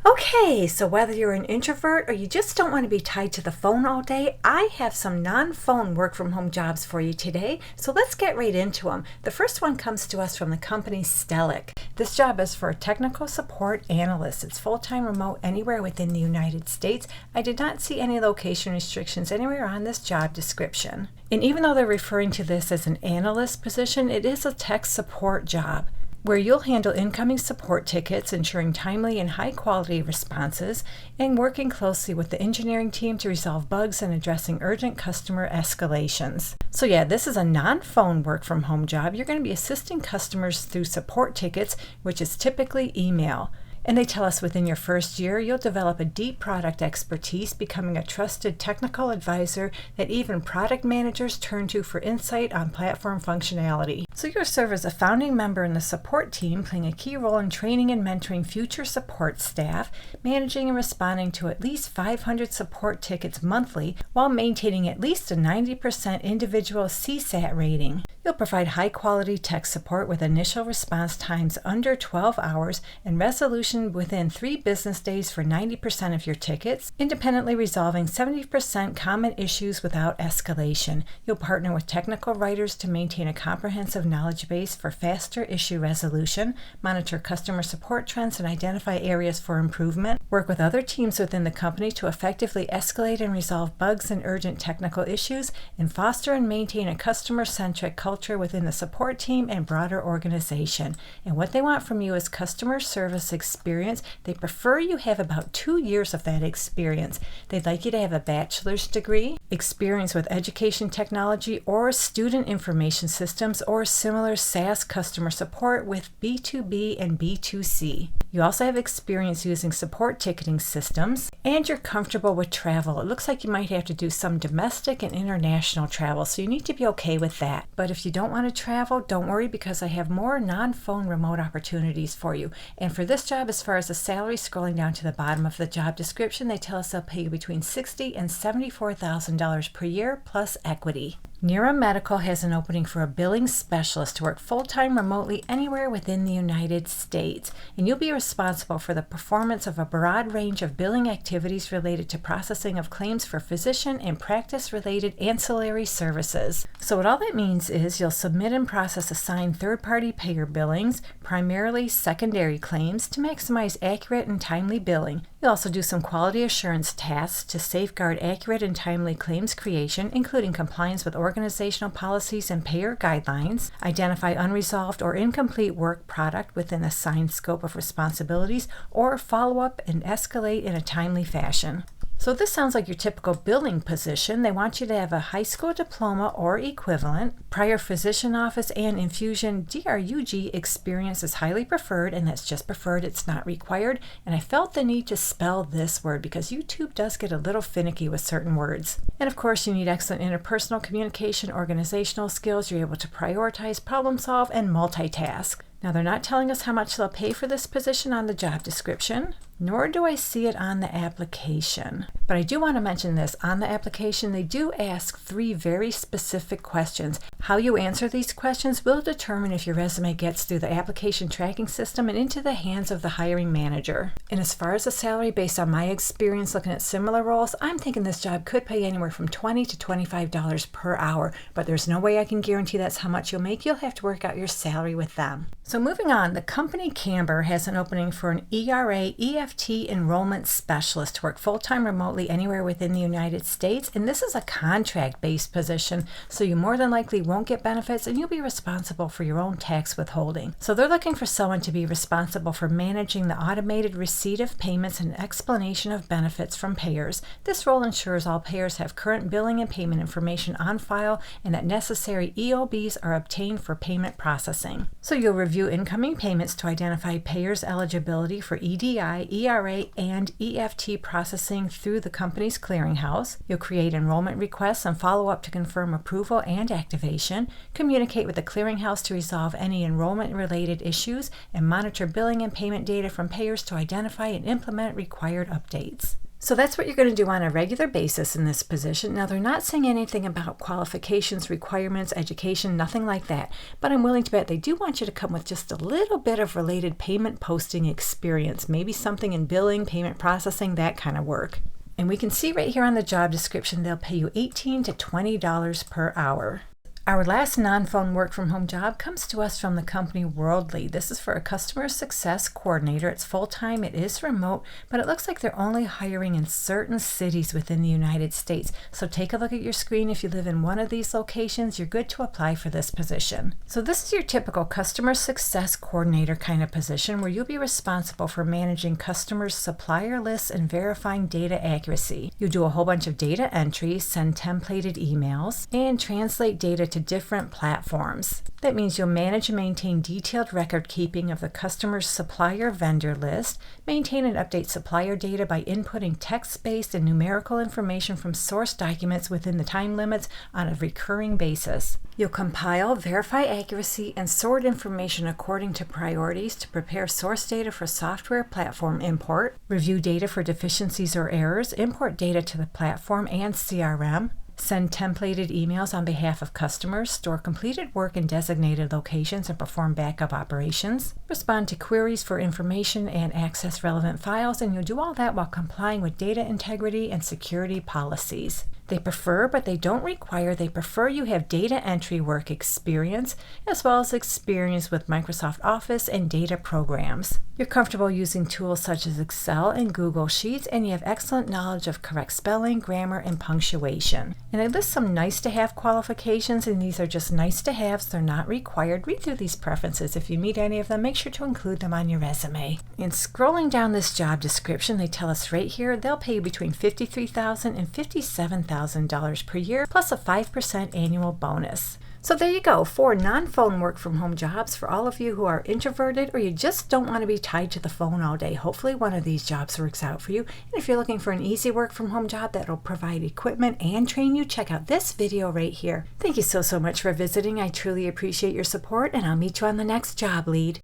Okay, so whether you're an introvert or you just don't want to be tied to the phone all day, I have some non-phone work from home jobs for you today. So let's get right into them. The first one comes to us from the company Stellic. This job is for a technical support analyst. It's full-time remote anywhere within the United States. I did not see any location restrictions anywhere on this job description. And even though they're referring to this as an analyst position, it is a tech support job, where you'll handle incoming support tickets, ensuring timely and high-quality responses, and working closely with the engineering team to resolve bugs and addressing urgent customer escalations. So yeah, this is a non-phone work-from-home job. You're going to be assisting customers through support tickets, which is typically email. And they tell us within your first year, you'll develop a deep product expertise, becoming a trusted technical advisor that even product managers turn to for insight on platform functionality. So you'll serve as a founding member in the support team, playing a key role in training and mentoring future support staff, managing and responding to at least 500 support tickets monthly, while maintaining at least a 90% individual CSAT rating. You'll provide high-quality tech support with initial response times under 12 hours and resolution within 3 business days for 90% of your tickets, independently resolving 70% common issues without escalation. You'll partner with technical writers to maintain a comprehensive knowledge base for faster issue resolution, monitor customer support trends and identify areas for improvement, work with other teams within the company to effectively escalate and resolve bugs and urgent technical issues, and foster and maintain a customer-centric culture within the support team and broader organization. And what they want from you is customer service experience. They prefer you have about 2 years of that experience. They'd like you to have a bachelor's degree, experience with education technology or student information systems or similar SaaS customer support with B2B and B2C. You also have experience using support ticketing systems, and you're comfortable with travel. It looks like you might have to do some domestic and international travel, so you need to be okay with that. But if you don't want to travel, don't worry, because I have more non-phone remote opportunities for you. And for this job, as far as the salary, scrolling down to the bottom of the job description, they tell us they'll pay you between $60,000 and $74,000 per year plus equity. Nira Medical has an opening for a billing specialist to work full-time remotely anywhere within the United States, and you'll be responsible for the performance of a broad range of billing activities related to processing of claims for physician and practice-related ancillary services. So what all that means is you'll submit and process assigned third-party payer billings, primarily secondary claims, to maximize accurate and timely billing. You'll also do some quality assurance tasks to safeguard accurate and timely claims creation, including compliance with organizational policies and payer guidelines, identify unresolved or incomplete work product within assigned scope of responsibilities, or follow up and escalate in a timely fashion. So this sounds like your typical billing position. They want you to have a high school diploma or equivalent. Prior physician office and infusion DRUG experience is highly preferred, and that's just preferred, it's not required. And I felt the need to spell this word because YouTube does get a little finicky with certain words. And of course, you need excellent interpersonal communication, organizational skills. You're able to prioritize, problem solve, and multitask. Now, they're not telling us how much they'll pay for this position on the job description, nor do I see it on the application. But I do want to mention this. On the application, they do ask 3 very specific questions. How you answer these questions will determine if your resume gets through the application tracking system and into the hands of the hiring manager. And as far as the salary, based on my experience looking at similar roles, I'm thinking this job could pay anywhere from $20 to $25 per hour. But there's no way I can guarantee that's how much you'll make. You'll have to work out your salary with them. So moving on, the company Camber has an opening for an ERA EFT enrollment specialist to work full-time remotely anywhere within the United States. And this is a contract-based position, so you more than likely won't get benefits and you'll be responsible for your own tax withholding. So they're looking for someone to be responsible for managing the automated receipt of payments and explanation of benefits from payers. This role ensures all payers have current billing and payment information on file and that necessary EOBs are obtained for payment processing. So you'll review incoming payments to identify payers' eligibility for EDI, ERA, and EFT processing through the company's clearinghouse. You'll create enrollment requests and follow up to confirm approval and activation, communicate with the clearinghouse to resolve any enrollment-related issues, and monitor billing and payment data from payers to identify and implement required updates. So that's what you're going to do on a regular basis in this position. Now, they're not saying anything about qualifications, requirements, education, nothing like that. But I'm willing to bet they do want you to come with just a little bit of related payment posting experience, maybe something in billing, payment processing, that kind of work. And we can see right here on the job description, they'll pay you $18 to $20 per hour. Our last non-phone work-from-home job comes to us from the company Worldly. This is for a customer success coordinator. It's full-time, it is remote, but it looks like they're only hiring in certain cities within the United States. So take a look at your screen. If you live in one of these locations, you're good to apply for this position. So this is your typical customer success coordinator kind of position where you'll be responsible for managing customers' supplier lists and verifying data accuracy. You'll do a whole bunch of data entries, send templated emails, and translate data to different platforms. That means you'll manage and maintain detailed record keeping of the customer's supplier vendor list, maintain and update supplier data by inputting text-based and numerical information from source documents within the time limits on a recurring basis. You'll compile, verify accuracy, and sort information according to priorities to prepare source data for software platform import, review data for deficiencies or errors, import data to the platform and CRM, send templated emails on behalf of customers, store completed work in designated locations, and perform backup operations, respond to queries for information and access relevant files, and you'll do all that while complying with data integrity and security policies. They prefer, but they don't require, they prefer you have data entry work experience, as well as experience with Microsoft Office and data programs. You're comfortable using tools such as Excel and Google Sheets, and you have excellent knowledge of correct spelling, grammar, and punctuation. And I list some nice-to-have qualifications, and these are just nice-to-haves, they're not required. Read through these preferences. If you meet any of them, make sure to include them on your resume. And scrolling down this job description, they tell us right here, they'll pay you between $53,000 and $57,000 per year, plus a 5% annual bonus. So there you go, 4 non-phone work-from-home jobs for all of you who are introverted or you just don't want to be tied to the phone all day. Hopefully one of these jobs works out for you. And if you're looking for an easy work-from-home job that'll provide equipment and train you, check out this video right here. Thank you so much for visiting. I truly appreciate your support, and I'll meet you on the next job lead.